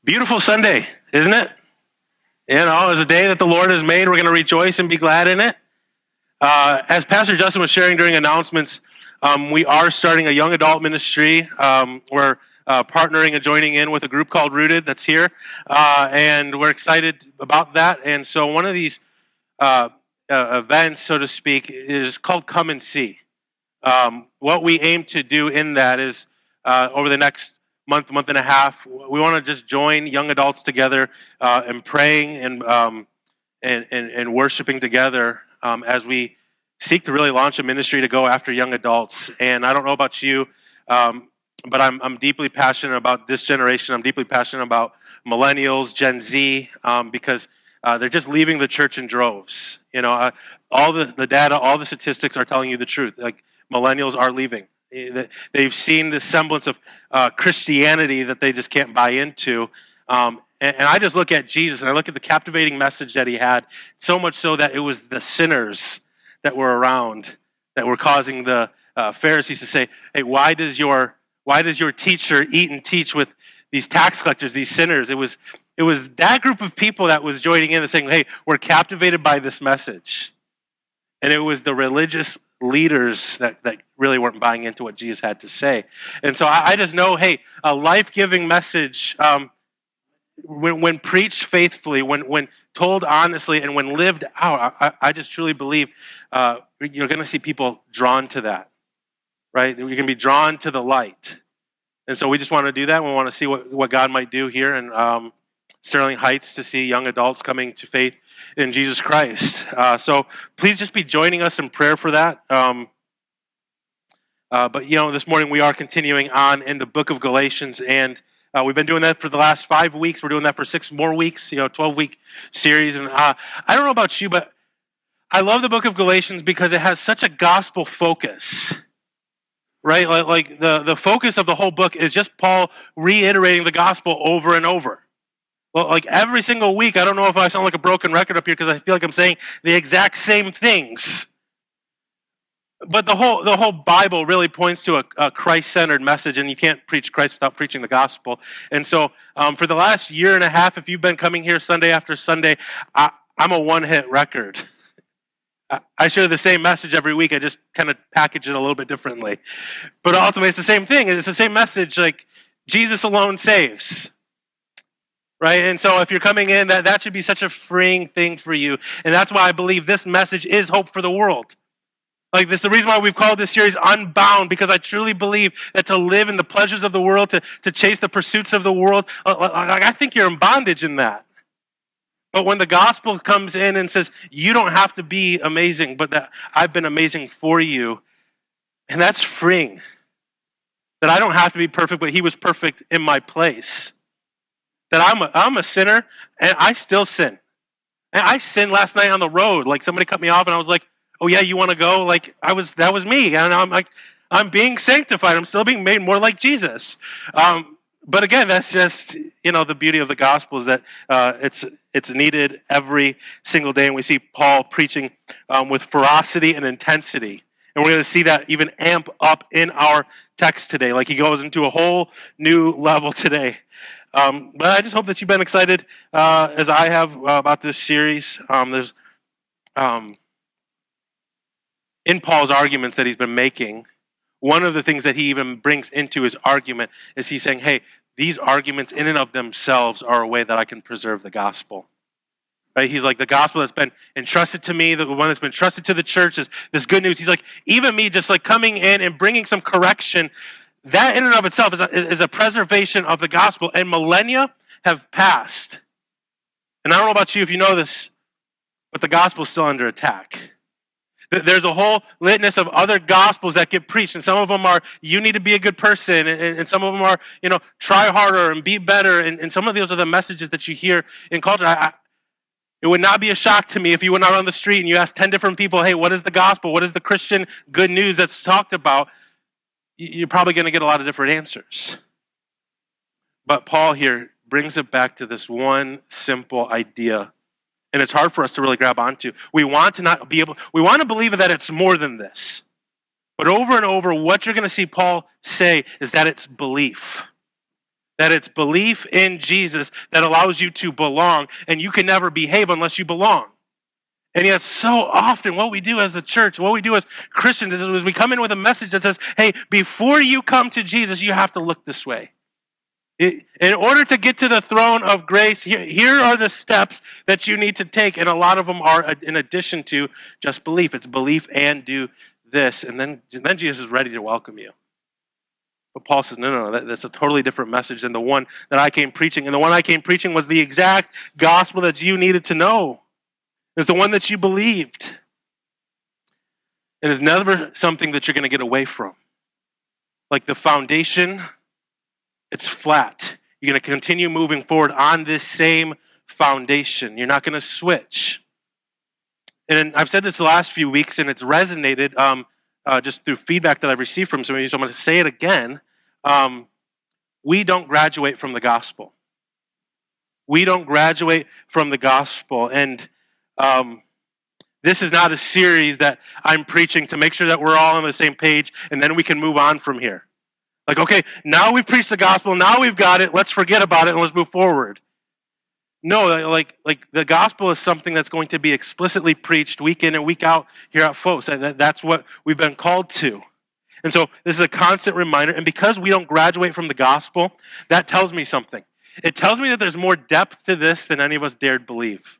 Beautiful Sunday, isn't it? You know, it's a day that the Lord has made. We're going to rejoice and be glad in it. As Pastor Justin was sharing during announcements, we are starting a young adult ministry. We're partnering and joining in with a group called Rooted that's here, and we're excited about that. And so one of these events, so to speak, is called Come and See. What we aim to do in that is over the next month and a half, we want to just join young adults together and praying and worshiping together as we seek to really launch a ministry to go after young adults. And I don't know about you, but I'm deeply passionate about this generation. I'm deeply passionate about millennials, Gen Z, because they're just leaving the church in droves. You know, all the data, all the statistics are telling you the truth. Like, millennials are leaving. They've seen this semblance of Christianity that they just can't buy into. And I just look at Jesus, and I look at the captivating message that he had, so much so that it was the sinners that were around that were causing the Pharisees to say, hey, why does your teacher eat and teach with these tax collectors, these sinners? It was that group of people that was joining in and saying, hey, we're captivated by this message. And it was the religious leaders that really weren't buying into what Jesus had to say. And so I just know, hey, a life-giving message, when preached faithfully, when told honestly, and when lived out, I just truly believe you're going to see people drawn to that, right? You're going to be drawn to the light. And so we just want to do that. We want to see what God might do here in Sterling Heights, to see young adults coming to faith in Jesus Christ. So please just be joining us in prayer for that. But, you know, this morning we are continuing on in the book of Galatians, and we've been doing that for the last 5 weeks. We're doing that for 6 more weeks, 12-week series. And I don't know about you, but I love the book of Galatians because it has such a gospel focus, right? Like the focus of the whole book is just Paul reiterating the gospel over and over. Well, like every single week, I don't know if I sound like a broken record up here because I feel like I'm saying the exact same things. But the whole Bible really points to a Christ-centered message, and you can't preach Christ without preaching the gospel. And so for the last year and a half, if you've been coming here Sunday after Sunday, I'm a one-hit record. I share the same message every week. I just kind of package it a little bit differently. But ultimately, it's the same thing. It's the same message, like Jesus alone saves. Right? And so if you're coming in, that should be such a freeing thing for you. And that's why I believe this message is hope for the world. Like, this is the reason why we've called this series Unbound, because I truly believe that to live in the pleasures of the world, to chase the pursuits of the world, I think you're in bondage in that. But when the gospel comes in and says, you don't have to be amazing, but that I've been amazing for you, and that's freeing. That I don't have to be perfect, but he was perfect in my place. That I'm a sinner, and I still sin. And I sinned last night on the road. Like, somebody cut me off, and I was like, oh yeah, you want to go? Like, that was me. And I'm like, I'm being sanctified. I'm still being made more like Jesus. But again, that's just, the beauty of the gospel is that it's needed every single day. And we see Paul preaching with ferocity and intensity. And we're going to see that even amp up in our text today. Like, he goes into a whole new level today. But I just hope that you've been excited, as I have, about this series. There's in Paul's arguments that he's been making, one of the things that he even brings into his argument is he's saying, hey, these arguments in and of themselves are a way that I can preserve the gospel. Right? He's like, the gospel that's been entrusted to me, the one that's been entrusted to the church, is this good news. He's like, even me just like coming in and bringing some correction, that in and of itself is a preservation of the gospel. And millennia have passed. And I don't know about you if you know this, but the gospel is still under attack. There's a whole litany of other gospels that get preached. And some of them are, you need to be a good person. And some of them are, try harder and be better. And some of those are the messages that you hear in culture. It would not be a shock to me if you went out on the street and you asked 10 different people, hey, what is the gospel? What is the Christian good news that's talked about? You're probably going to get a lot of different answers. But Paul here brings it back to this one simple idea. And it's hard for us to really grab onto. We want to believe that it's more than this. But over and over, what you're going to see Paul say is that it's belief. That it's belief in Jesus that allows you to belong, and you can never behave unless you belong. And yet so often what we do as the church, what we do as Christians is we come in with a message that says, hey, before you come to Jesus, you have to look this way. In order to get to the throne of grace, here are the steps that you need to take. And a lot of them are in addition to just belief. It's belief and do this. And then Jesus is ready to welcome you. But Paul says, no, that's a totally different message than the one that I came preaching. And the one I came preaching was the exact gospel that you needed to know. It's the one that you believed. And it's never something that you're going to get away from. Like the foundation, it's flat. You're going to continue moving forward on this same foundation. You're not going to switch. And I've said this the last few weeks, and it's resonated just through feedback that I've received from some of you, so I'm going to say it again. We don't graduate from the gospel. We don't graduate from the gospel. And this is not a series that I'm preaching to make sure that we're all on the same page, and then we can move on from here. Like, okay, now we've preached the gospel, now we've got it, let's forget about it and let's move forward. No, like the gospel is something that's going to be explicitly preached week in and week out here at Phos. That's what we've been called to. And so this is a constant reminder. And because we don't graduate from the gospel, that tells me something. It tells me that there's more depth to this than any of us dared believe.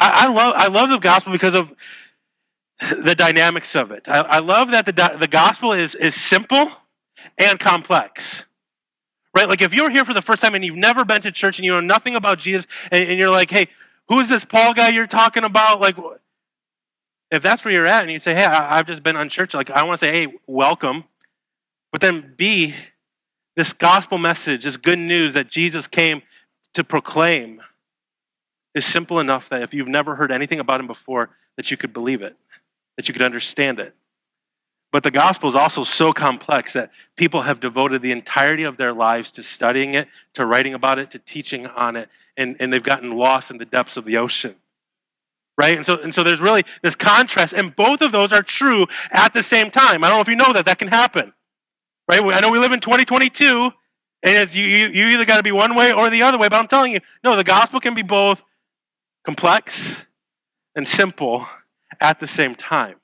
I love the gospel because of the dynamics of it. I love that the gospel is simple and complex. Right? Like if you're here for the first time and you've never been to church and you know nothing about Jesus and you're like, hey, who's this Paul guy you're talking about? Like, if that's where you're at and you say, hey, I've just been unchurched, like I want to say, hey, welcome. But then B, this gospel message, this good news that Jesus came to proclaim is simple enough that if you've never heard anything about him before, that you could believe it, that you could understand it. But the gospel is also so complex that people have devoted the entirety of their lives to studying it, to writing about it, to teaching on it, and they've gotten lost in the depths of the ocean. Right? And so there's really this contrast, and both of those are true at the same time. I don't know if you know that can happen. Right? I know we live in 2022, and it's, you either got to be one way or the other way, but I'm telling you, no, the gospel can be both complex and simple at the same time.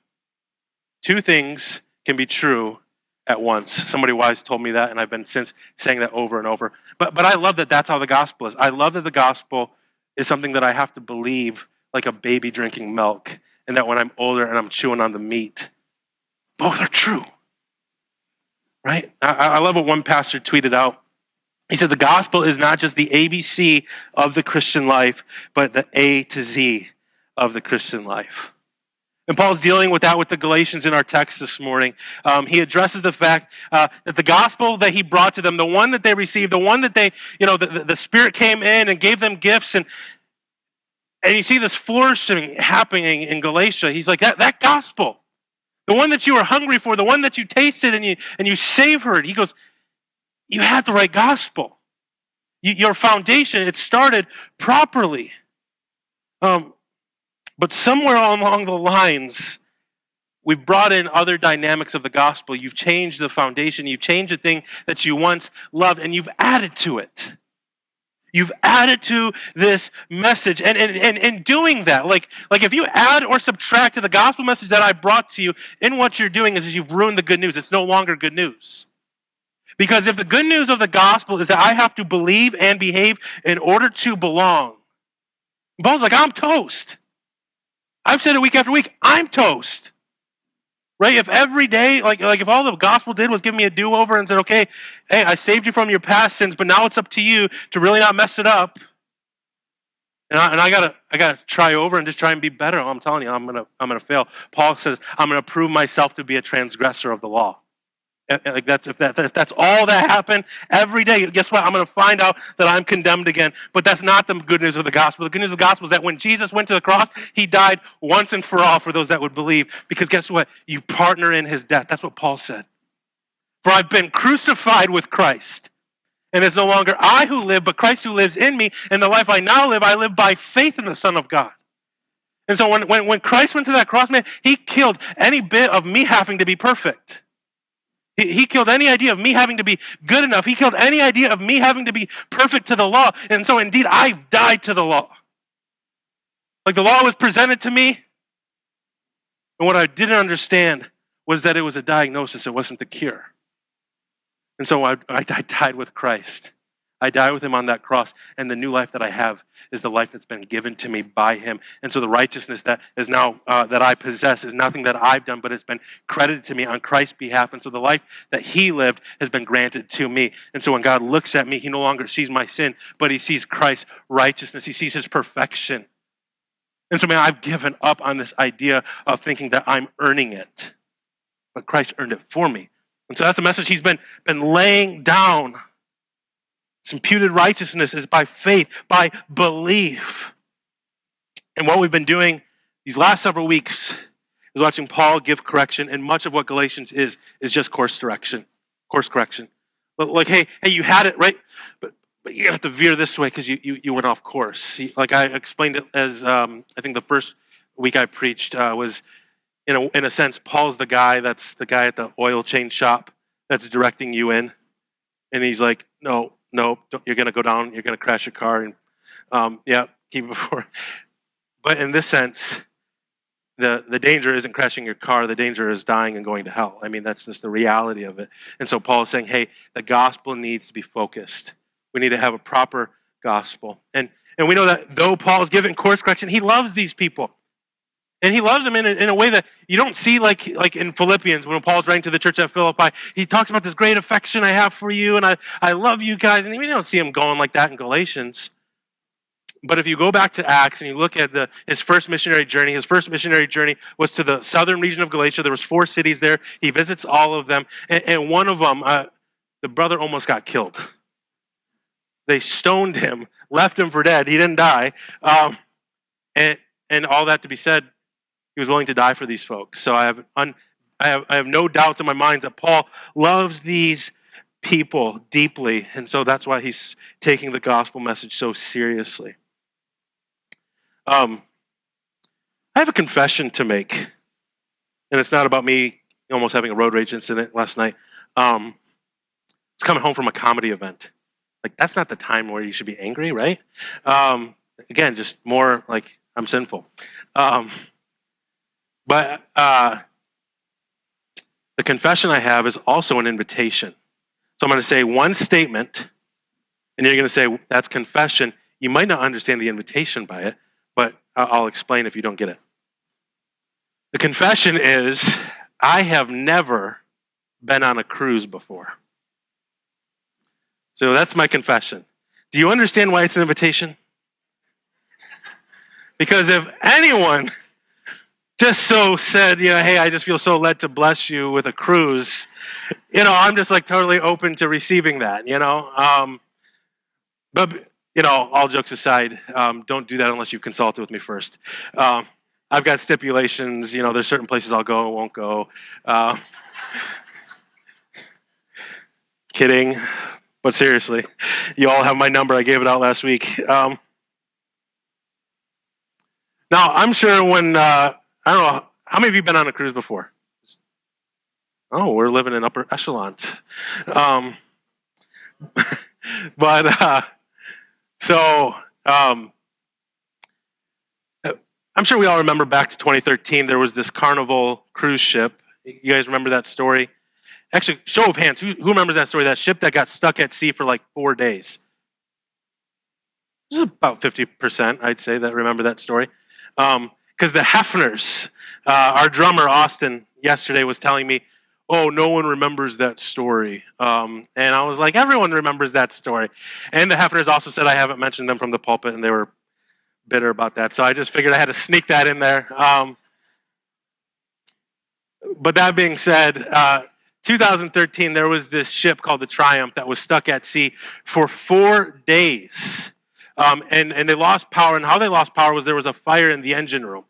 Two things can be true at once. Somebody wise told me that, and I've been since saying that over and over. But I love that that's how the gospel is. I love that the gospel is something that I have to believe like a baby drinking milk, and that when I'm older and I'm chewing on the meat, both are true. Right? I love what one pastor tweeted out. He said, the gospel is not just the ABC of the Christian life, but the A to Z of the Christian life. And Paul's dealing with that with the Galatians in our text this morning. He addresses the fact that the gospel that he brought to them, the one that they received, the one that they, the Spirit came in and gave them gifts, and you see this flourishing happening in Galatia. He's like, that gospel, the one that you were hungry for, the one that you tasted and you savored. He goes, you had the right gospel. Your foundation, it started properly. But somewhere along the lines, we've brought in other dynamics of the gospel. You've changed the foundation. You've changed the thing that you once loved, and you've added to it. You've added to this message. And in doing that, like if you add or subtract to the gospel message that I brought to you, in what you're doing is you've ruined the good news. It's no longer good news. Because if the good news of the gospel is that I have to believe and behave in order to belong, Paul's like, I'm toast. I've said it week after week, I'm toast. Right? If every day, like if all the gospel did was give me a do-over and said, okay, hey, I saved you from your past sins, but now it's up to you to really not mess it up. And I gotta try over and just try and be better. I'm telling you, I'm gonna fail. Paul says, I'm gonna prove myself to be a transgressor of the law. Like if that's all that happened every day, guess what? I'm going to find out that I'm condemned again. But that's not the good news of the gospel. The good news of the gospel is that when Jesus went to the cross, he died once and for all for those that would believe. Because guess what? You partner in his death. That's what Paul said. For I've been crucified with Christ. And it's no longer I who live, but Christ who lives in me. And the life I now live, I live by faith in the Son of God. And so when Christ went to that cross, man, he killed any bit of me having to be perfect. He killed any idea of me having to be good enough. He killed any idea of me having to be perfect to the law. And so indeed, I've died to the law. Like the law was presented to me, and what I didn't understand was that it was a diagnosis, it wasn't the cure. And so I died with Christ. I died with him on that cross, and the new life that I have is the life that's been given to me by him. And so the righteousness that is now that I possess is nothing that I've done, but it's been credited to me on Christ's behalf. And so the life that he lived has been granted to me. And so when God looks at me, he no longer sees my sin, but he sees Christ's righteousness. He sees his perfection. And so, man, I've given up on this idea of thinking that I'm earning it, but Christ earned it for me. And so that's a message he's been laying down. This imputed righteousness is by faith, by belief. And what we've been doing these last several weeks is watching Paul give correction, and much of what Galatians is just course correction. Like, hey, you had it, right? But you're going to have to veer this way because you went off course. Like I explained it as, I think the first week I preached was, in a sense, Paul's the guy at the oil change shop that's directing you in. And he's like, no, you're going to go down, you're going to crash your car, and keep it before. But in this sense, the danger isn't crashing your car, the danger is dying and going to hell. I mean, that's just the reality of it. And so Paul is saying, hey, the gospel needs to be focused. We need to have a proper gospel. And we know that though Paul is giving course correction, he loves these people. And he loves them in a way that you don't see like in Philippians when Paul's writing to the church at Philippi. He talks about this great affection I have for you, and I love you guys. And we don't see him going like that in Galatians. But if you go back to Acts and you look at his first missionary journey was to the southern region of Galatia. There was 4 cities there. He visits all of them. And one of them, the brother almost got killed. They stoned him, left him for dead. He didn't die. And all that to be said, he was willing to die for these folks. So I have no doubts in my mind that Paul loves these people deeply, and so that's why he's taking the gospel message so seriously. I have a confession to make, and it's not about me almost having a road rage incident last night. I was coming home from a comedy event. Like, that's not the time where you should be angry, right? Again, just more like I'm sinful. But the confession I have is also an invitation. So I'm going to say one statement, and you're going to say, that's confession. You might not understand the invitation by it, but I'll explain if you don't get it. The confession is, I have never been on a cruise before. So that's my confession. Do you understand why it's an invitation? Because if anyone just so said, hey, I just feel so led to bless you with a cruise, I'm just like totally open to receiving that, But, all jokes aside, don't do that unless you've consulted with me first. I've got stipulations, there's certain places I'll go and won't go. Kidding. But seriously, you all have my number. I gave it out last week. Now, I'm sure when, I don't know, how many of you have been on a cruise before? Oh, we're living in upper echelons. I'm sure we all remember back to 2013, there was this Carnival cruise ship. You guys remember that story? Actually, show of hands, who remembers that story? That ship that got stuck at sea for like 4 days. This is about 50%, I'd say, that remember that story. Because the Hefners, our drummer, Austin, yesterday was telling me, oh, no one remembers that story. And I was like, everyone remembers that story. And the Hefners also said I haven't mentioned them from the pulpit, and they were bitter about that. So I just figured I had to sneak that in there. But that being said, 2013, there was this ship called the Triumph that was stuck at sea for 4 days. And they lost power. And how they lost power was there was a fire in the engine room.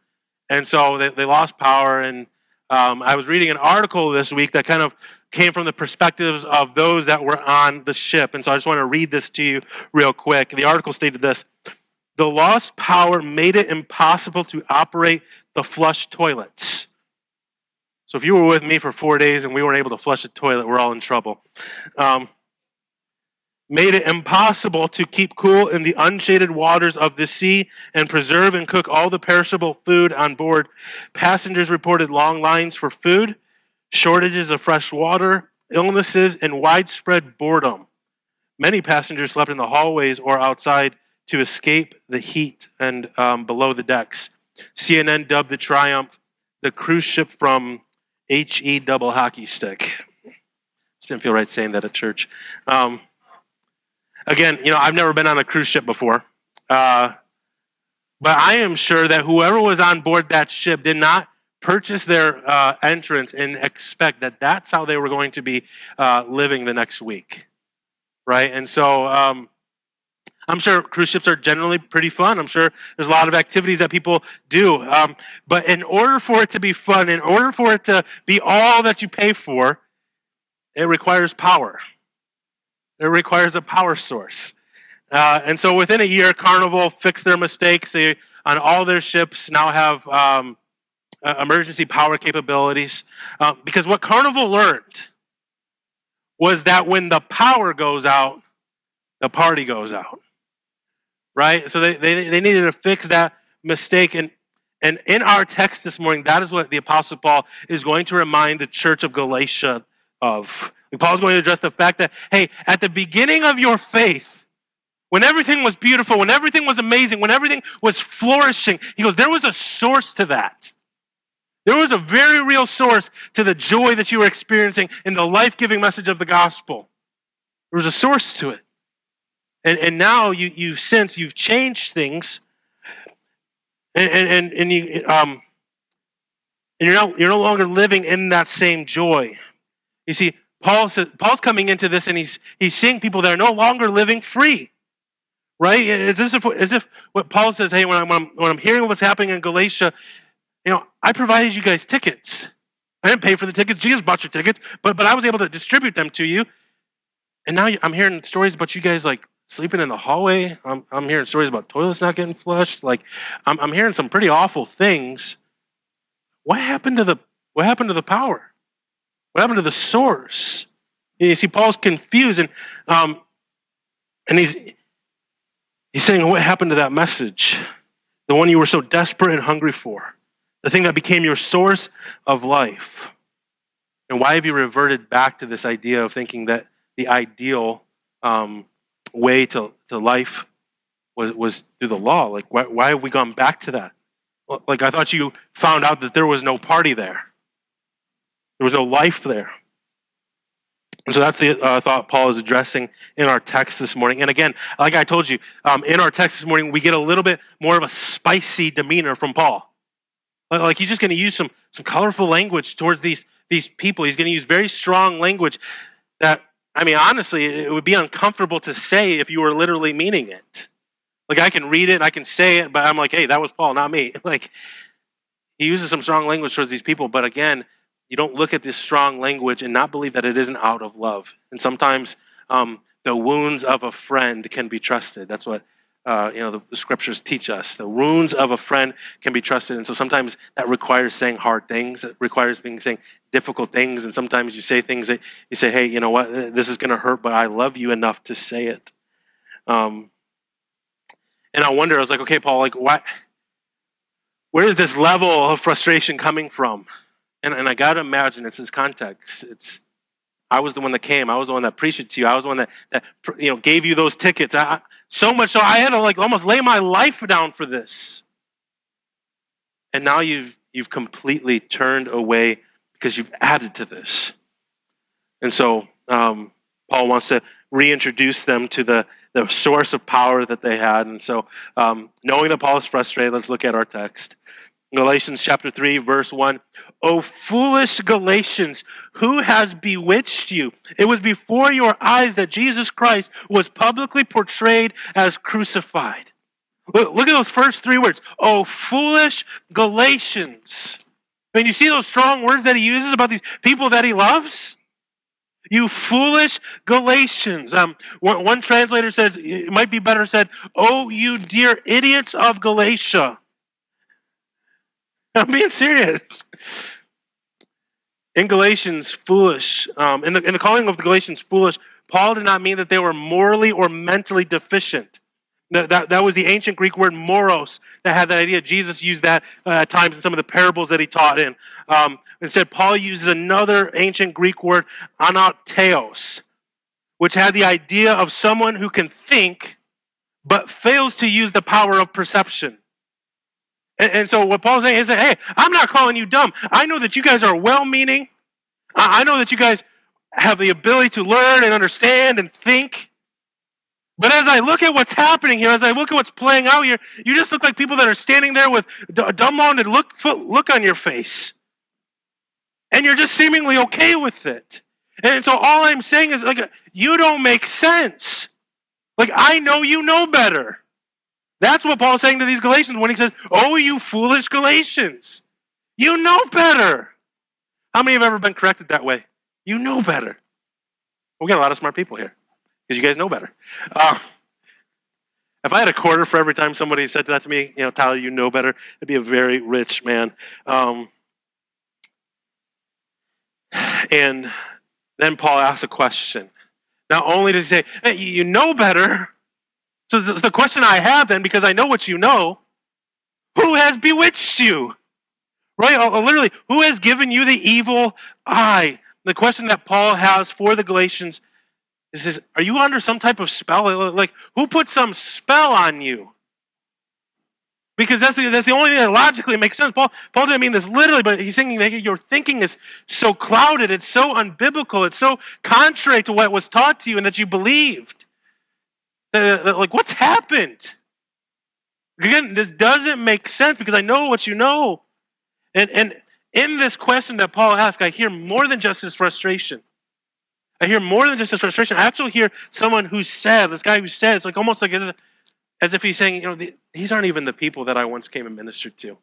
And so they lost power. And I was reading an article this week that kind of came from the perspectives of those that were on the ship. And so I just want to read this to you real quick. The article stated this: the lost power made it impossible to operate the flush toilets. So if you were with me for 4 days and we weren't able to flush the toilet, we're all in trouble. Made it impossible to keep cool in the unshaded waters of the sea and preserve and cook all the perishable food on board. Passengers reported long lines for food, shortages of fresh water, illnesses, and widespread boredom. Many passengers slept in the hallways or outside to escape the heat and below the decks. CNN dubbed the Triumph the cruise ship from HE double hockey stick. Just didn't feel right saying that at church. Again, I've never been on a cruise ship before. But I am sure that whoever was on board that ship did not purchase their entrance and expect that that's how they were going to be living the next week. Right? And so I'm sure cruise ships are generally pretty fun. I'm sure there's a lot of activities that people do. But in order for it to be fun, in order for it to be all that you pay for, it requires power. It requires a power source. And so within a year, Carnival fixed their mistakes. They, on all their ships, now have emergency power capabilities. Because what Carnival learned was that when the power goes out, the party goes out. Right? So they needed to fix that mistake. And in our text this morning, that is what the Apostle Paul is going to remind the church of Galatia of. Paul's going to address the fact that, hey, at the beginning of your faith, when everything was beautiful, when everything was amazing, when everything was flourishing, he goes, there was a source to that. There was a very real source to the joy that you were experiencing in the life-giving message of the gospel. There was a source to it. And now you've changed things, and you're no longer living in that same joy. You see, Paul's coming into this, and he's seeing people that are no longer living free, right? As if what Paul says, hey, when I'm hearing what's happening in Galatia, I provided you guys tickets. I didn't pay for the tickets. Jesus bought your tickets, but I was able to distribute them to you. And now I'm hearing stories about you guys like sleeping in the hallway. I'm hearing stories about toilets not getting flushed. Like I'm hearing some pretty awful things. What happened to the power? What happened to the source? You see, Paul's confused, and he's saying, what happened to that message? The one you were so desperate and hungry for. The thing that became your source of life. And why have you reverted back to this idea of thinking that the ideal way to life was through the law? Like, why have we gone back to that? Like, I thought you found out that there was no party there. There was no life there. And so that's the thought Paul is addressing in our text this morning. And again, like I told you, in our text this morning, we get a little bit more of a spicy demeanor from Paul. Like he's just going to use some colorful language towards these people. He's going to use very strong language that, I mean, honestly, it would be uncomfortable to say if you were literally meaning it. Like, I can read it, I can say it, but I'm like, hey, that was Paul, not me. Like, he uses some strong language towards these people, but again, you don't look at this strong language and not believe that it isn't out of love. And sometimes the wounds of a friend can be trusted. That's what the scriptures teach us. The wounds of a friend can be trusted. And so sometimes that requires saying hard things. It requires saying difficult things. And sometimes you say things that you say, hey, you know what? This is going to hurt, but I love you enough to say it. And I was like, okay, Paul, like, where is this level of frustration coming from? And I got to imagine it's this context. I was the one that came. I was the one that preached it to you. I was the one that gave you those tickets. So much so I had to like almost lay my life down for this. And now you've completely turned away because you've added to this. And so Paul wants to reintroduce them to the source of power that they had. And so knowing that Paul is frustrated, let's look at our text. Galatians chapter 3, verse 1. O foolish Galatians, who has bewitched you? It was before your eyes that Jesus Christ was publicly portrayed as crucified. Look at those first three words. O foolish Galatians. I mean, you see those strong words that he uses about these people that he loves? You foolish Galatians. One translator says, it might be better said, oh, you dear idiots of Galatia. I'm being serious. In Galatians, foolish, in the calling of the Galatians foolish, Paul did not mean that they were morally or mentally deficient. That was the ancient Greek word moros that had that idea. Jesus used that at times in some of the parables that he taught in. Instead, Paul uses another ancient Greek word, anateos, which had the idea of someone who can think but fails to use the power of perception. And so what Paul's saying is that, hey, I'm not calling you dumb. I know that you guys are well-meaning. I know that you guys have the ability to learn and understand and think. But as I look at what's happening here, as I look at what's playing out here, you just look like people that are standing there with a dumbfounded look on your face. And you're just seemingly okay with it. And so all I'm saying is, like, you don't make sense. Like, I know you know better. That's what Paul's saying to these Galatians when he says, oh, you foolish Galatians. You know better. How many have ever been corrected that way? You know better. We got a lot of smart people here because you guys know better. If I had a quarter for every time somebody said that to me, Tyler, you know better, I'd be a very rich man. And then Paul asks a question. Not only does he say, hey, you know better. So the question I have then, because I know what you know, who has bewitched you? Right? Literally, who has given you the evil eye? The question that Paul has for the Galatians is, are you under some type of spell? Like, who put some spell on you? Because that's the only thing that logically makes sense. Paul didn't mean this literally, but he's saying that your thinking is so clouded, it's so unbiblical, it's so contrary to what was taught to you and that you believed. Like, what's happened? Again, this doesn't make sense because I know what you know. And in this question that Paul asked, I hear more than just his frustration. I hear more than just his frustration. I actually hear someone who's sad, this guy who's sad. It's like almost like as if he's saying, these aren't even the people that I once came and ministered to.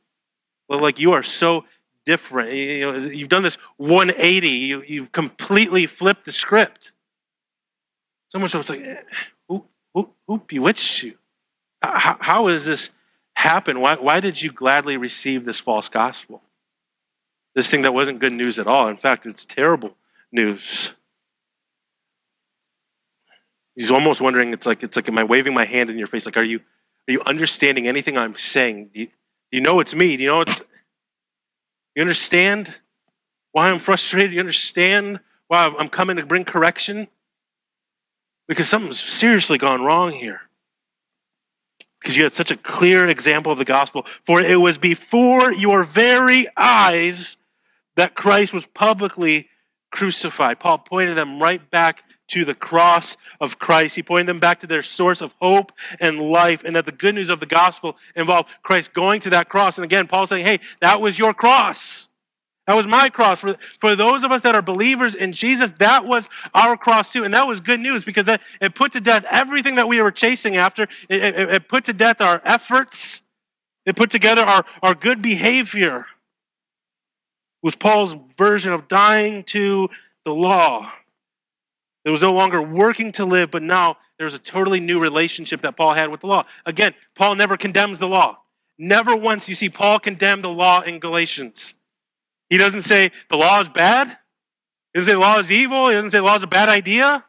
Well, like, you are so different. You've done this 180. You've completely flipped the script. So much so it's like, who bewitched you? How has this happened? Why did you gladly receive this false gospel? This thing that wasn't good news at all. In fact, it's terrible news. He's almost wondering, it's like, am I waving my hand in your face? Like, are you understanding anything I'm saying? Do you know it's me? You understand why I'm frustrated? Do you understand why I'm coming to bring correction? Because something's seriously gone wrong here. Because you had such a clear example of the gospel. For it was before your very eyes that Christ was publicly crucified. Paul pointed them right back to the cross of Christ. He pointed them back to their source of hope and life, and that the good news of the gospel involved Christ going to that cross. And again, Paul's saying, hey, that was your cross. That was my cross. For those of us that are believers in Jesus, that was our cross too. And that was good news because it put to death everything that we were chasing after. It put to death our efforts. It put together our good behavior. It was Paul's version of dying to the law. There was no longer working to live, but now there's a totally new relationship that Paul had with the law. Again, Paul never condemns the law. Never once you see Paul condemn the law in Galatians. He doesn't say the law is bad. He doesn't say the law is evil. He doesn't say the law is a bad idea.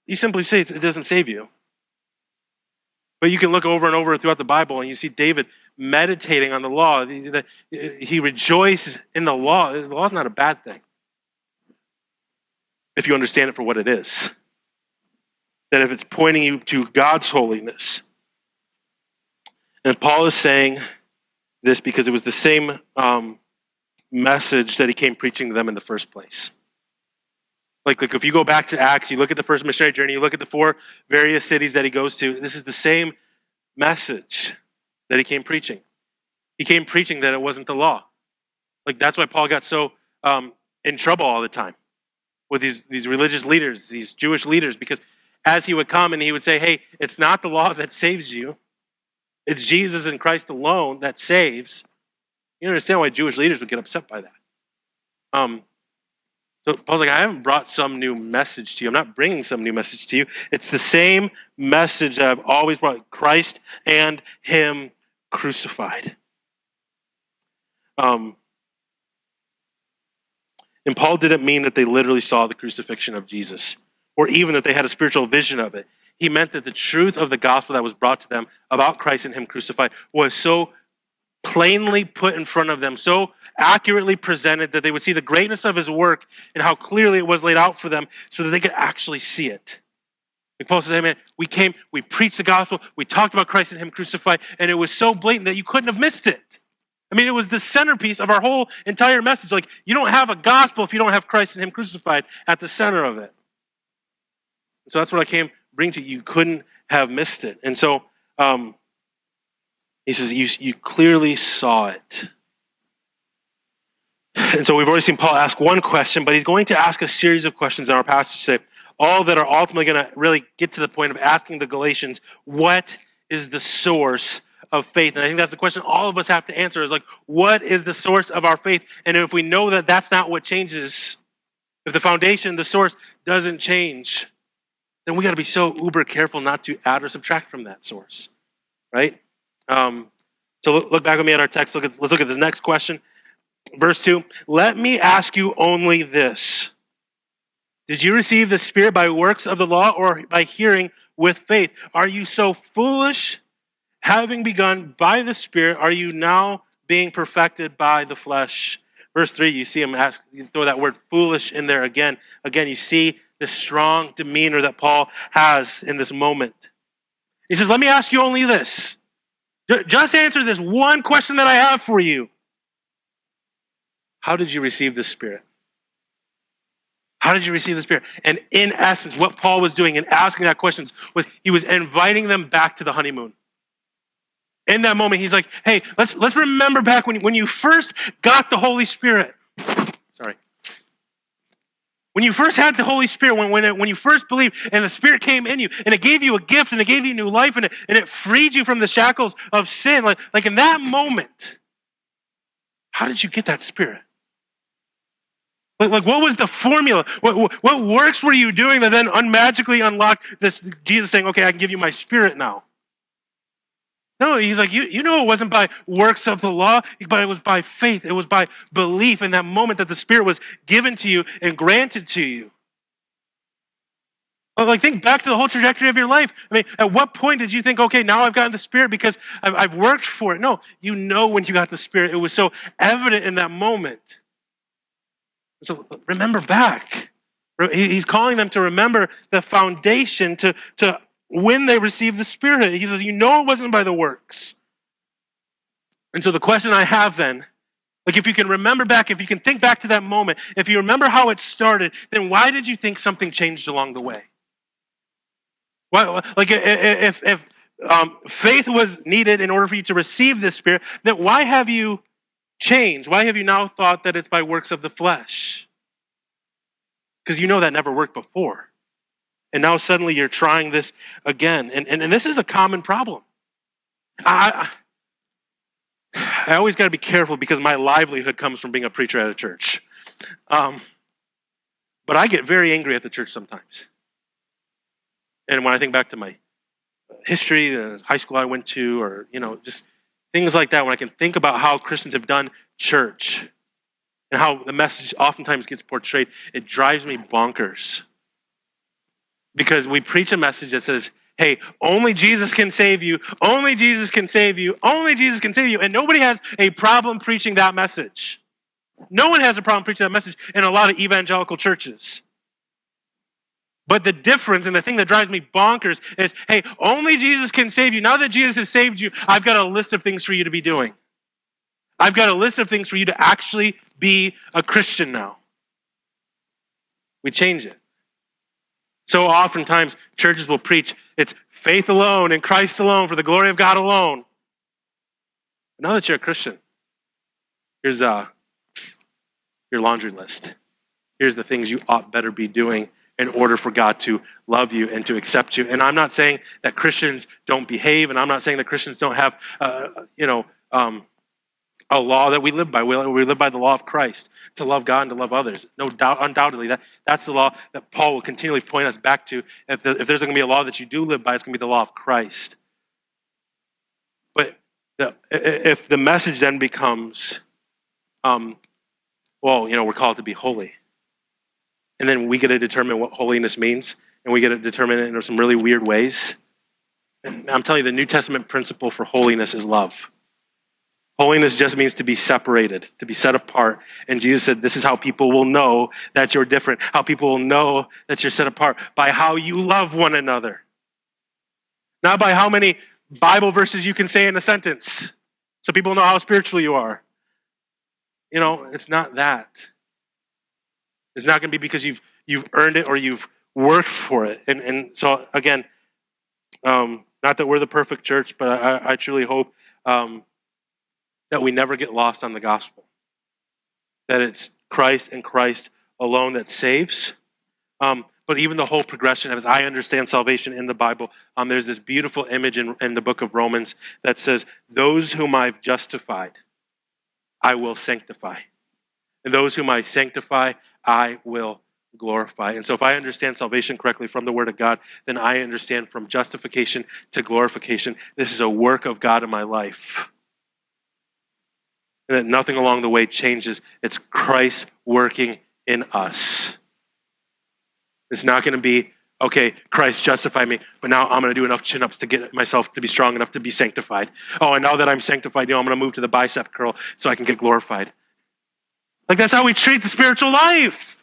He simply says it doesn't save you. But you can look over and over throughout the Bible and you see David meditating on the law. He rejoices in the law. The law is not a bad thing if you understand it for what it is. That if it's pointing you to God's holiness. And Paul is saying this because it was the same message that he came preaching to them in the first place. Like if you go back to Acts, you look at the first missionary journey, you look at the 4 various cities that he goes to, this is the same message that he came preaching. He came preaching that it wasn't the law. Like that's why Paul got so in trouble all the time with these religious leaders, these Jewish leaders, because as he would come and he would say, hey, it's not the law that saves you. It's Jesus and Christ alone that saves. You understand why Jewish leaders would get upset by that. So Paul's like, I haven't brought some new message to you. I'm not bringing some new message to you. It's the same message that I've always brought, Christ and him crucified. And Paul didn't mean that they literally saw the crucifixion of Jesus, or even that they had a spiritual vision of it. He meant that the truth of the gospel that was brought to them about Christ and him crucified was so plainly put in front of them, so accurately presented that they would see the greatness of his work and how clearly it was laid out for them so that they could actually see it. Like Paul says, hey man, we came, we preached the gospel, we talked about Christ and him crucified, and it was so blatant that you couldn't have missed it. I mean, it was the centerpiece of our whole entire message. Like, you don't have a gospel if you don't have Christ and him crucified at the center of it. So that's what I came bring to you. You couldn't have missed it. And so he says, you clearly saw it. And so we've already seen Paul ask one question, but he's going to ask a series of questions in our passage today, all that are ultimately going to really get to the point of asking the Galatians, what is the source of faith? And I think that's the question all of us have to answer is like, what is the source of our faith? And if we know that that's not what changes, if the foundation, the source doesn't change, then we got to be so uber careful not to add or subtract from that source, right? So look back with me at our text. Let's look at this next question. Verse 2, let me ask you only this. Did you receive the Spirit by works of the law or by hearing with faith? Are you so foolish? Having begun by the Spirit, are you now being perfected by the flesh? Verse 3, you see him ask, you throw that word foolish in there again. Again, you see the strong demeanor that Paul has in this moment. He says, let me ask you only this. Just answer this one question that I have for you. How did you receive the Spirit? How did you receive the Spirit? And in essence, what Paul was doing in asking that question was he was inviting them back to the honeymoon. In that moment, he's like, hey, let's remember back when you first got the Holy Spirit. Sorry. When you first had the Holy Spirit, when you first believed, and the Spirit came in you, and it gave you a gift, and it gave you new life, and it freed you from the shackles of sin. Like in that moment, how did you get that Spirit? Like what was the formula? What works were you doing that then unmagically unlocked this? Jesus saying, okay, I can give you my Spirit now. No, he's like, you know it wasn't by works of the law, but it was by faith. It was by belief in that moment that the Spirit was given to you and granted to you. Like, think back to the whole trajectory of your life. I mean, at what point did you think, okay, now I've gotten the Spirit because I've worked for it? No, you know when you got the Spirit. It was so evident in that moment. So remember back. He's calling them to remember the foundation to when they received the Spirit. He says, you know it wasn't by the works. And so the question I have then, like if you can remember back, if you can think back to that moment, if you remember how it started, then why did you think something changed along the way? Why, like if faith was needed in order for you to receive this Spirit, then why have you changed? Why have you now thought that it's by works of the flesh? Because you know that never worked before. And now suddenly you're trying this again. And this is a common problem. I always got to be careful because my livelihood comes from being a preacher at a church. But I get very angry at the church sometimes. And when I think back to my history, the high school I went to, or, just things like that, when I can think about how Christians have done church and how the message oftentimes gets portrayed, it drives me bonkers. Because we preach a message that says, hey, only Jesus can save you, only Jesus can save you, only Jesus can save you, and nobody has a problem preaching that message. No one has a problem preaching that message in a lot of evangelical churches. But the difference and the thing that drives me bonkers is, hey, only Jesus can save you. Now that Jesus has saved you, I've got a list of things for you to be doing. I've got a list of things for you to actually be a Christian now. We change it. So oftentimes, churches will preach, it's faith alone in Christ alone for the glory of God alone. But now that you're a Christian, here's your laundry list. Here's the things you ought better be doing in order for God to love you and to accept you. And I'm not saying that Christians don't behave, and I'm not saying that Christians don't have, a law that we live by. We live by the law of Christ, to love God and to love others. No doubt, undoubtedly, that's the law that Paul will continually point us back to. If there's going to be a law that you do live by, it's going to be the law of Christ. But if the message then becomes, well, we're called to be holy. And then we get to determine what holiness means, and we get to determine it in some really weird ways. And I'm telling you, the New Testament principle for holiness is love. Holiness just means to be separated, to be set apart. And Jesus said, this is how people will know that you're different, how people will know that you're set apart, by how you love one another. Not by how many Bible verses you can say in a sentence, so people know how spiritual you are. It's not that. It's not going to be because you've earned it or you've worked for it. And so, again, not that we're the perfect church, but I truly hope that we never get lost on the gospel. That it's Christ and Christ alone that saves. But even the whole progression, as I understand salvation in the Bible, there's this beautiful image in the book of Romans that says, those whom I've justified, I will sanctify. And those whom I sanctify, I will glorify. And so if I understand salvation correctly from the Word of God, then I understand from justification to glorification, this is a work of God in my life. And that nothing along the way changes. It's Christ working in us. It's not going to be, okay, Christ justified me, but now I'm going to do enough chin-ups to get myself to be strong enough to be sanctified. Oh, and now that I'm sanctified, I'm going to move to the bicep curl so I can get glorified. Like, that's how we treat the spiritual life.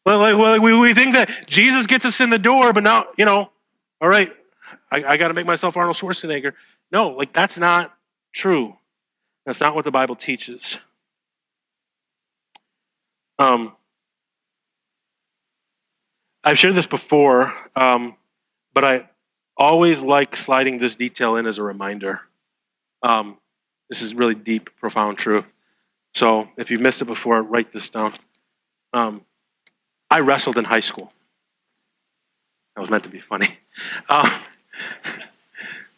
We think that Jesus gets us in the door, but now, all right, I got to make myself Arnold Schwarzenegger. No, that's not true. That's not what the Bible teaches. I've shared this before, but I always like sliding this detail in as a reminder. This is really deep, profound truth. So if you've missed it before, write this down. I wrestled in high school. That was meant to be funny. So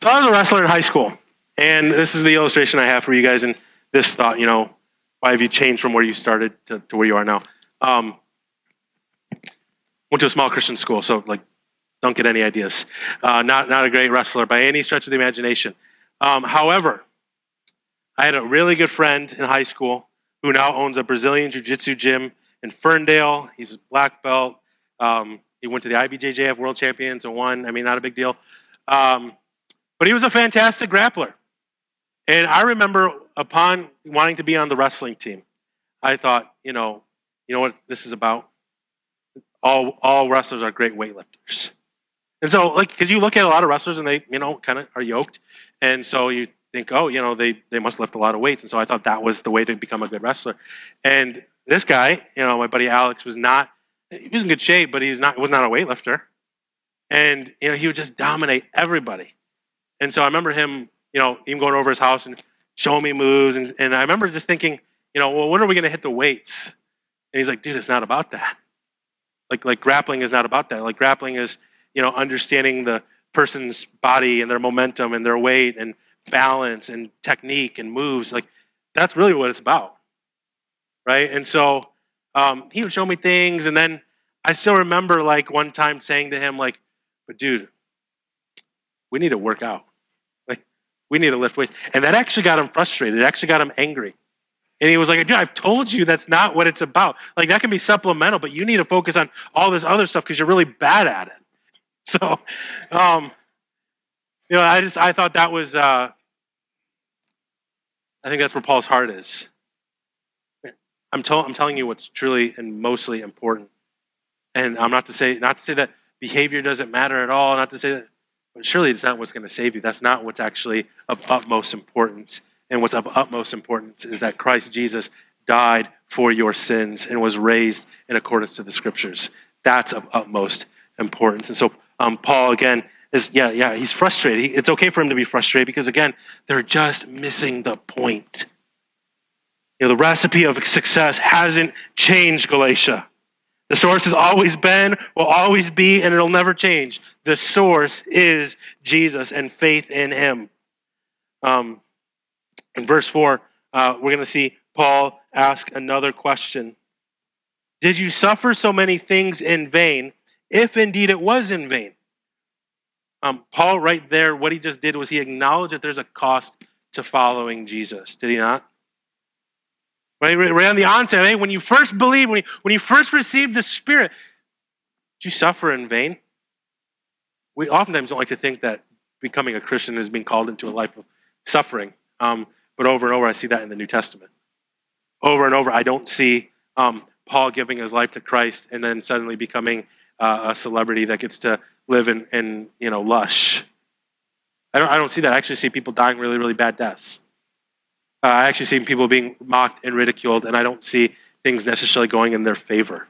I was a wrestler in high school. And this is the illustration I have for you guys. And this thought, why have you changed from where you started to where you are now? Went to a small Christian school, so don't get any ideas. Not a great wrestler by any stretch of the imagination. However, I had a really good friend in high school who now owns a Brazilian Jiu-Jitsu gym in Ferndale. He's a black belt. He went to the IBJJF World Champions and won. Not a big deal. But he was a fantastic grappler. And I remember upon wanting to be on the wrestling team, I thought, you know what this is about? All wrestlers are great weightlifters. And so, because you look at a lot of wrestlers and they, kind of are yoked. And so you think, oh, they must lift a lot of weights. And so I thought that was the way to become a good wrestler. And this guy, my buddy Alex, he was in good shape, but was not a weightlifter. And, he would just dominate everybody. And so I remember him, even going over his house and showing me moves. And I remember just thinking, well, when are we going to hit the weights? And he's like, dude, it's not about that. Like grappling is not about that. Grappling is, understanding the person's body and their momentum and their weight and balance and technique and moves. That's really what it's about. Right? And so he would show me things. And then I still remember one time saying to him, but dude, we need to work out. We need to lift weights. And that actually got him frustrated. It actually got him angry. And he was like, dude, I've told you that's not what it's about. That can be supplemental, but you need to focus on all this other stuff because you're really bad at it. So, I thought that was, I think that's where Paul's heart is. I'm telling you what's truly and mostly important. And I'm not to say that behavior doesn't matter at all, not to say that, but surely it's not what's going to save you. That's not what's actually of utmost importance. And what's of utmost importance is that Christ Jesus died for your sins and was raised in accordance to the Scriptures. That's of utmost importance. And so Paul, again, he's frustrated. It's okay for him to be frustrated because, again, they're just missing the point. The recipe of success hasn't changed, Galatia. The source has always been, will always be, and it'll never change. The source is Jesus and faith in him. In verse 4, we're going to see Paul ask another question. Did you suffer so many things in vain, if indeed it was in vain? Paul, right there, what he just did was he acknowledged that there's a cost to following Jesus. Did he not? Right on the onset, hey, when you first believe, when you first received the Spirit, did you suffer in vain? We oftentimes don't like to think that becoming a Christian is being called into a life of suffering. But over and over, I see that in the New Testament. Over and over, I don't see Paul giving his life to Christ and then suddenly becoming a celebrity that gets to live in lush. I don't see that. I actually see people dying really, really bad deaths. I actually see people being mocked and ridiculed, and I don't see things necessarily going in their favor.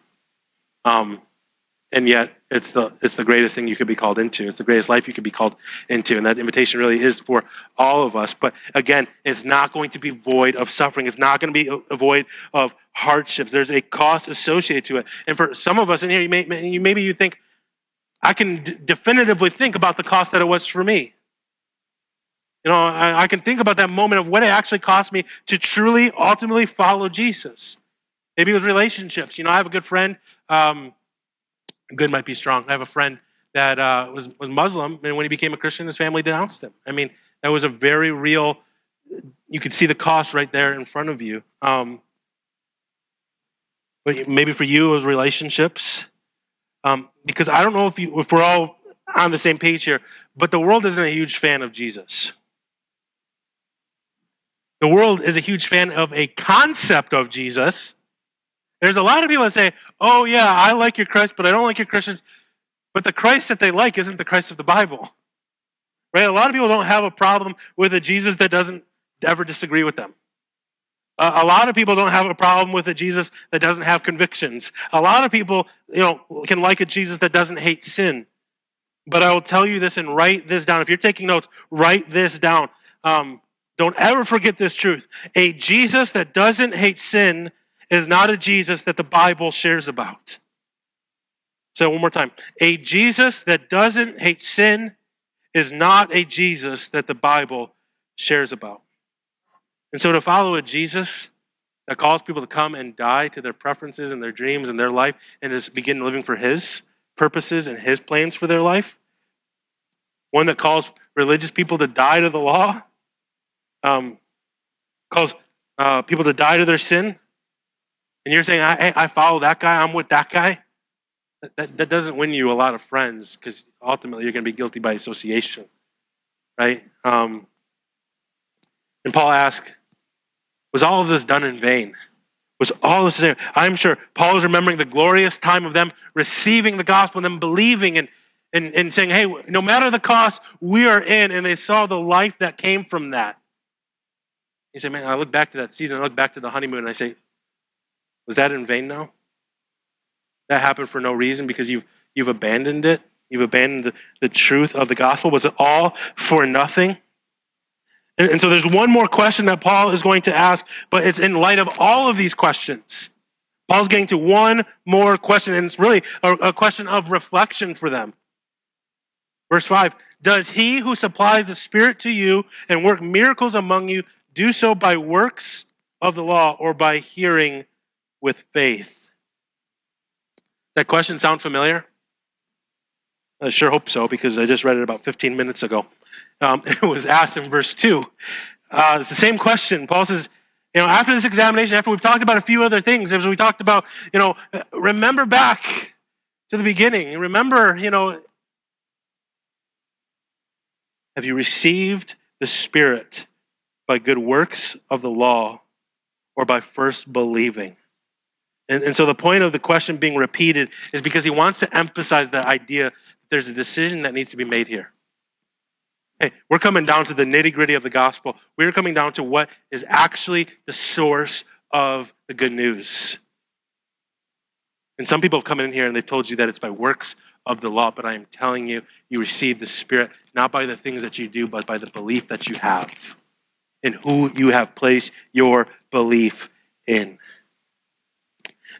And yet, it's the greatest thing you could be called into. It's the greatest life you could be called into, and that invitation really is for all of us. But again, it's not going to be void of suffering. It's not going to be a void of hardships. There's a cost associated to it. And for some of us in here, maybe you think, I can definitively think about the cost that it was for me. I can think about that moment of what it actually cost me to truly, ultimately follow Jesus. Maybe it was relationships. I have a good friend. Good might be strong. I have a friend that was Muslim, and when he became a Christian, his family denounced him. I mean, that was a very real. You could see the cost right there in front of you. But maybe for you, it was relationships. Because I don't know if we're all on the same page here, but the world isn't a huge fan of Jesus. The world is a huge fan of a concept of Jesus. There's a lot of people that say, oh yeah, I like your Christ, but I don't like your Christians. But the Christ that they like isn't the Christ of the Bible. Right? A lot of people don't have a problem with a Jesus that doesn't ever disagree with them. A lot of people don't have a problem with a Jesus that doesn't have convictions. A lot of people, can like a Jesus that doesn't hate sin. But I will tell you this and write this down. If you're taking notes, write this down. Don't ever forget this truth. A Jesus that doesn't hate sin is not a Jesus that the Bible shares about. So one more time. A Jesus that doesn't hate sin is not a Jesus that the Bible shares about. And so to follow a Jesus that calls people to come and die to their preferences and their dreams and their life and just begin living for his purposes and his plans for their life, one that calls religious people to die to the law, calls people to die to their sin, and you're saying, I follow that guy, I'm with that guy, that doesn't win you a lot of friends, because ultimately you're going to be guilty by association, right? And Paul asked, was all of this done in vain? Was all this? I'm sure Paul is remembering the glorious time of them receiving the gospel and them believing and saying, hey, no matter the cost, we are in, and they saw the life that came from that. He said, man, I look back to that season, I look back to the honeymoon, and I say, was that in vain now? That happened for no reason because you've abandoned it? You've abandoned the truth of the gospel? Was it all for nothing? And so there's one more question that Paul is going to ask, but it's in light of all of these questions. Paul's getting to one more question, and it's really a question of reflection for them. Verse 5, does he who supplies the Spirit to you and work miracles among you do so by works of the law or by hearing with faith? That question sound familiar? I sure hope so, because I just read it about 15 minutes ago. It was asked in verse 2. It's the same question. Paul says, after this examination, after we've talked about a few other things, as we talked about, remember back to the beginning. Remember, have you received the Spirit by good works of the law or by first believing? And so the point of the question being repeated is because he wants to emphasize the idea that there's a decision that needs to be made here. Hey, we're coming down to the nitty-gritty of the gospel. We're coming down to what is actually the source of the good news. And some people have come in here and they've told you that it's by works of the law, but I am telling you, you receive the Spirit not by the things that you do, but by the belief that you have in who you have placed your belief in.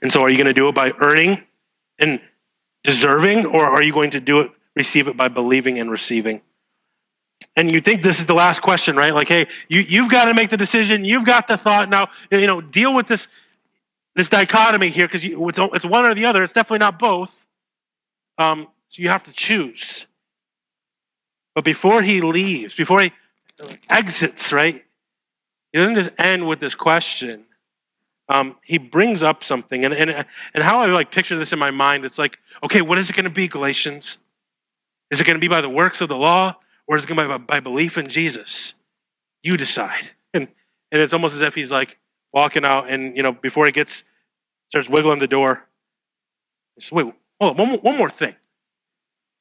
And so are you going to do it by earning and deserving, or are you going to receive it by believing and receiving? And you think this is the last question, right? Like, hey, you've got to make the decision. You've got the thought. Now, deal with this dichotomy here, because it's one or the other. It's definitely not both. So you have to choose. But before he leaves, before he exits, right? He doesn't just end with this question. he brings up something, and how I like picture this in my mind, it's like, okay, what is it going to be, Galatians? Is it going to be by the works of the law, or is it going to be by belief in Jesus? You decide. And it's almost as if he's like walking out, and before he starts wiggling the door. He says, wait, hold on, one more thing.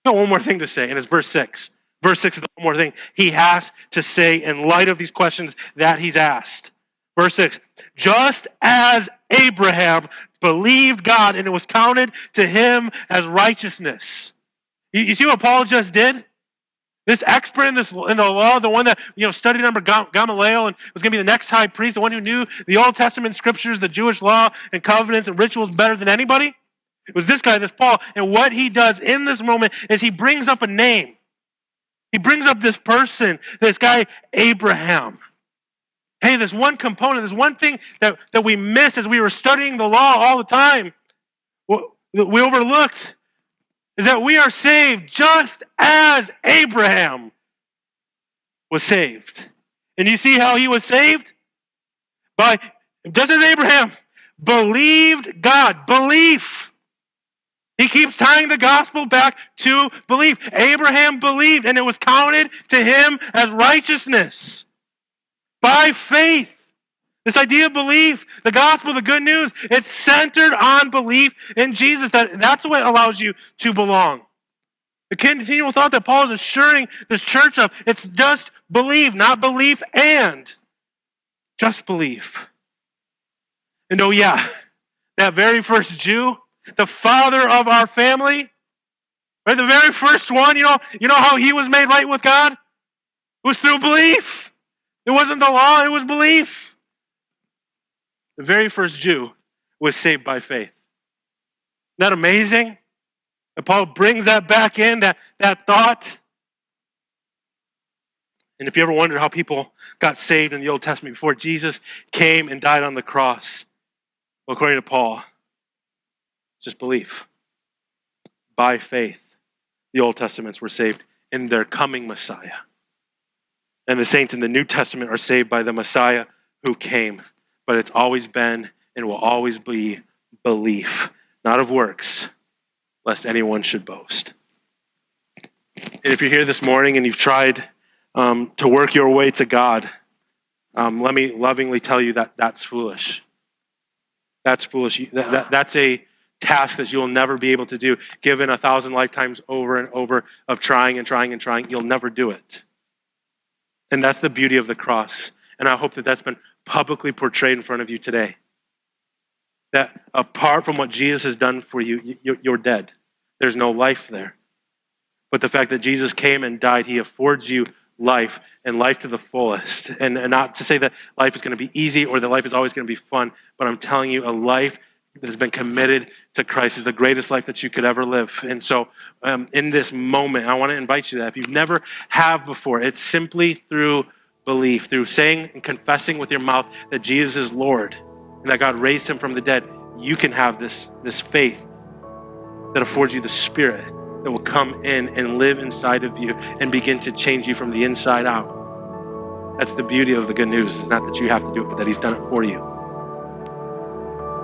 No, one more thing to say, and it's verse 6. Verse 6 is the one more thing he has to say in light of these questions that he's asked. Verse 6, just as Abraham believed God and it was counted to him as righteousness. You see what Paul just did? This expert in the law, the one that studied under Gamaliel and was going to be the next high priest, the one who knew the Old Testament scriptures, the Jewish law and covenants and rituals better than anybody, it was this guy, this Paul. And what he does in this moment is he brings up a name. He brings up this person, this guy Abraham. Hey, this one component, this one thing that we miss as we were studying the law all the time, we overlooked, is that we are saved just as Abraham was saved. And you see how he was saved? Just as Abraham believed God. Belief. He keeps tying the gospel back to belief. Abraham believed, and it was counted to him as righteousness. By faith. This idea of belief, the gospel, the good news, it's centered on belief in Jesus. That's what allows you to belong. The continual thought that Paul is assuring this church of, it's just believe, not belief and just belief. And oh yeah, that very first Jew, the father of our family, right, the very first one, you know how he was made right with God? It was through belief. It wasn't the law, it was belief. The very first Jew was saved by faith. Isn't that amazing? And Paul brings that back in, that thought. And if you ever wondered how people got saved in the Old Testament before Jesus came and died on the cross, well, according to Paul, it's just belief. By faith, the Old Testaments were saved in their coming Messiah. And the saints in the New Testament are saved by the Messiah who came. But it's always been and will always be belief, not of works, lest anyone should boast. And if you're here this morning and you've tried to work your way to God, let me lovingly tell you that that's foolish. That's foolish. That's a task that you'll never be able to do. Given 1,000 lifetimes over and over of trying and trying and trying, you'll never do it. And that's the beauty of the cross. And I hope that that's been publicly portrayed in front of you today. That apart from what Jesus has done for you, you're dead. There's no life there. But the fact that Jesus came and died, he affords you life and life to the fullest. And not to say that life is going to be easy or that life is always going to be fun, but I'm telling you, a life that has been committed to Christ is the greatest life that you could ever live. And so in this moment, I want to invite you that if you've never have before, it's simply through belief, through saying and confessing with your mouth that Jesus is Lord and that God raised him from the dead, you can have this faith that affords you the Spirit that will come in and live inside of you and begin to change you from the inside out. That's the beauty of the good news. It's not that you have to do it, but that he's done it for you.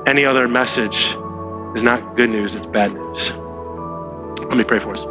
Any other message is not good news, it's bad news. Let me pray for us.